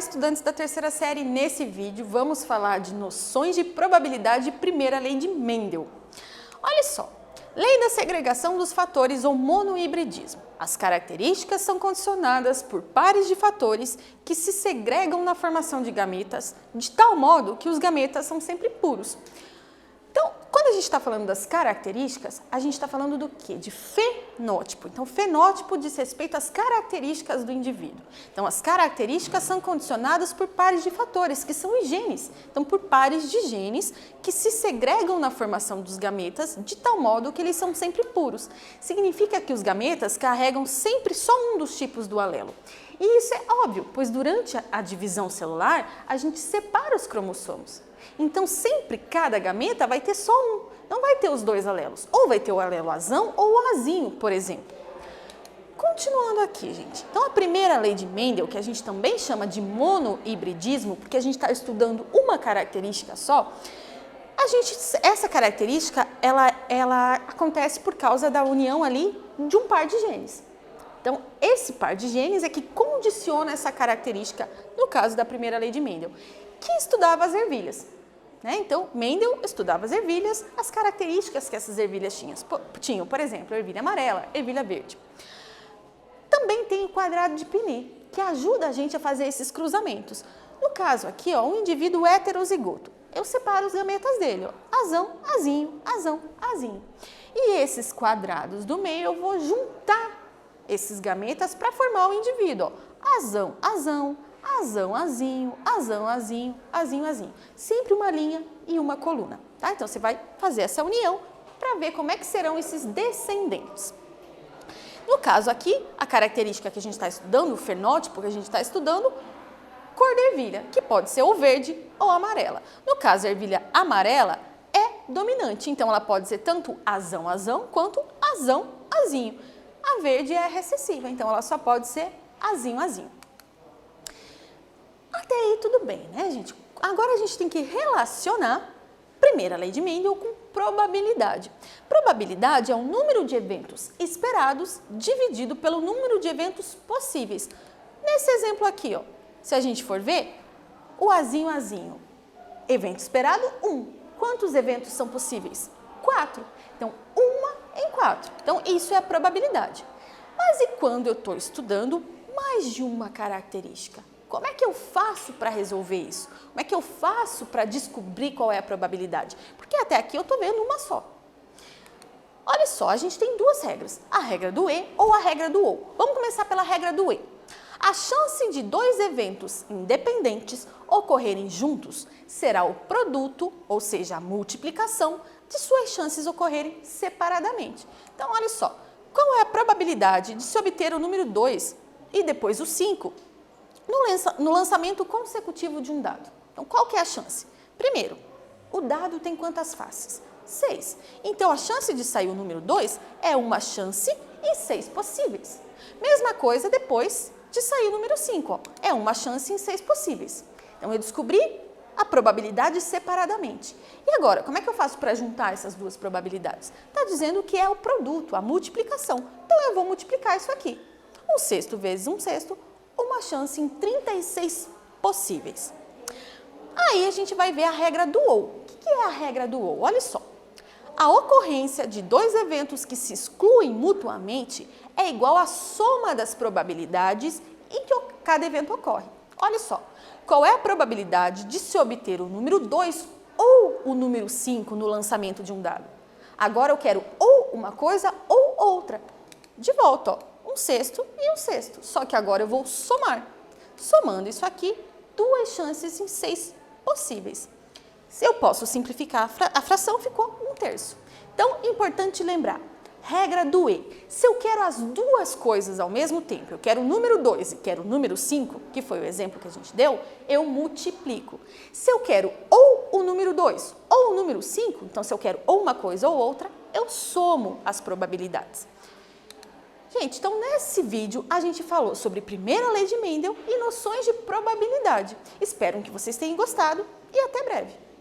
estudantes da terceira série! Nesse vídeo vamos falar de noções de probabilidade e primeira lei de Mendel. Olha só, lei da segregação dos fatores ou monohibridismo. As características são condicionadas por pares de fatores que se segregam na formação de gametas de tal modo que os gametas são sempre puros. Então, quando a gente está falando das características, a gente está falando do quê? De fenótipo. Então, fenótipo diz respeito às características do indivíduo. Então, as características são condicionadas por pares de fatores, que são os genes. Então, por pares de genes que se segregam na formação dos gametas de tal modo que eles são sempre puros. Significa que os gametas carregam sempre só um dos tipos do alelo. E isso é óbvio, pois durante a divisão celular, a gente separa os cromossomos. Então, sempre cada gameta vai ter só um, não vai ter os dois alelos. Ou vai ter o alelo azão ou o azinho, por exemplo. Continuando aqui, gente. Então, a primeira lei de Mendel, que a gente também chama de monohibridismo, porque a gente está estudando uma característica só, essa característica, ela acontece por causa da união ali de um par de genes. Então, esse par de genes é que condiciona essa característica, no caso da primeira lei de Mendel, que estudava as ervilhas. Então, Mendel estudava as ervilhas, as características que essas ervilhas tinham, por exemplo, a ervilha amarela, a ervilha verde. Também tem o quadrado de Pinet, que ajuda a gente a fazer esses cruzamentos. No caso aqui, um indivíduo heterozigoto. Eu separo os gametas dele, azão, azinho, azão, azinho. E esses quadrados do meio eu vou juntar esses gametas para formar o indivíduo, azão, azão, azão, azinho, azão, azinho, azinho, azinho. Sempre uma linha e uma coluna, tá? Então, você vai fazer essa união para ver como é que serão esses descendentes. No caso aqui, a característica que a gente está estudando, o fenótipo que a gente está estudando, cor da ervilha, que pode ser ou verde ou amarela. No caso, a ervilha amarela é dominante, então ela pode ser tanto azão, azão, quanto azão, azinho. A verde é recessiva, então ela só pode ser azinho, azinho. Até aí tudo bem, né, gente? Agora a gente tem que relacionar primeira lei de Mendel com probabilidade. Probabilidade é o número de eventos esperados dividido pelo número de eventos possíveis. Nesse exemplo aqui, se a gente for ver, o azinho, azinho, evento esperado, 1. Quantos eventos são possíveis? 4. Então, 1 em 4. Então, isso é a probabilidade. Mas e quando eu estou estudando mais de uma característica? Como é que eu faço para resolver isso? Como é que eu faço para descobrir qual é a probabilidade? Porque até aqui eu estou vendo uma só. Olha só, a gente tem duas regras, a regra do E ou a regra do OU. Vamos começar pela regra do E. A chance de dois eventos independentes ocorrerem juntos será o produto, ou seja, a multiplicação, de suas chances ocorrerem separadamente. Então, olha só, qual é a probabilidade de se obter o número 2 e depois o 5 no lançamento consecutivo de um dado? Então, qual que é a chance? Primeiro, o dado tem quantas faces? 6. Então, a chance de sair o número 2 é uma chance em 6 possíveis. Mesma coisa depois de sair o número 5, é uma chance em 6 possíveis. Então, eu descobri a probabilidade separadamente. E agora, como é que eu faço para juntar essas duas probabilidades? Está dizendo que é o produto, a multiplicação. Então, eu vou multiplicar isso aqui. 1/6 vezes 1/6, uma chance em 36 possíveis. Aí, a gente vai ver a regra do OU. O que é a regra do OU? Olha só. A ocorrência de dois eventos que se excluem mutuamente é igual à soma das probabilidades em que cada evento ocorre. Olha só, qual é a probabilidade de se obter o número 2 ou o número 5 no lançamento de um dado? Agora eu quero ou uma coisa ou outra. De volta, 1/6 e 1/6, só que agora eu vou somar. Somando isso aqui, duas chances em 6 possíveis. Se eu posso simplificar a fração, ficou 1/3. Então, importante lembrar, regra do E. Se eu quero as duas coisas ao mesmo tempo, eu quero o número 2 e quero o número 5, que foi o exemplo que a gente deu, eu multiplico. Se eu quero ou o número 2 ou o número 5, então se eu quero ou uma coisa ou outra, eu somo as probabilidades. Gente, então nesse vídeo a gente falou sobre primeira lei de Mendel e noções de probabilidade. Espero que vocês tenham gostado e até breve!